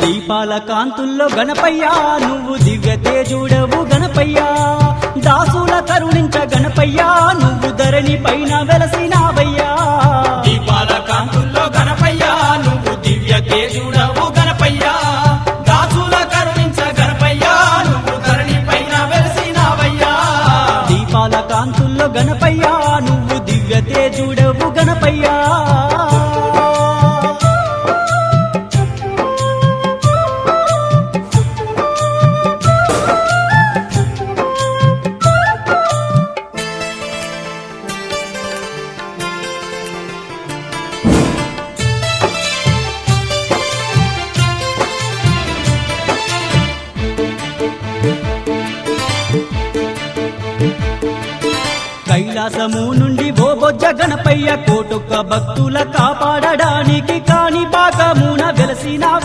దీపాల కాంతుల్లో గణపయ్యా నువ్వు దివ్య తేజుడవు గణపయ్యా దాసుల కరుణించ గణపయ్యా నువ్వు ధరణి పైన వెలసినావయ్యా దీపాల కాంతుల్లో గణపయ్యా నువ్వు దివ్య తేజుడవు గణపయ్యా దాసుల కరుణించ గణపయ్యా నువ్వు ధరణి పైన వెలసినావయ్యా దీపాల కాంతుల్లో గణపయ్యా నువ్వు దివ్య తేజుడవు గణపయ్యా కైలాసము నుండి ఓ బొజ్జ గణపయ్య కోటొక్క భక్తుల కాపాడడానికి కాని భాగమున వెలసిన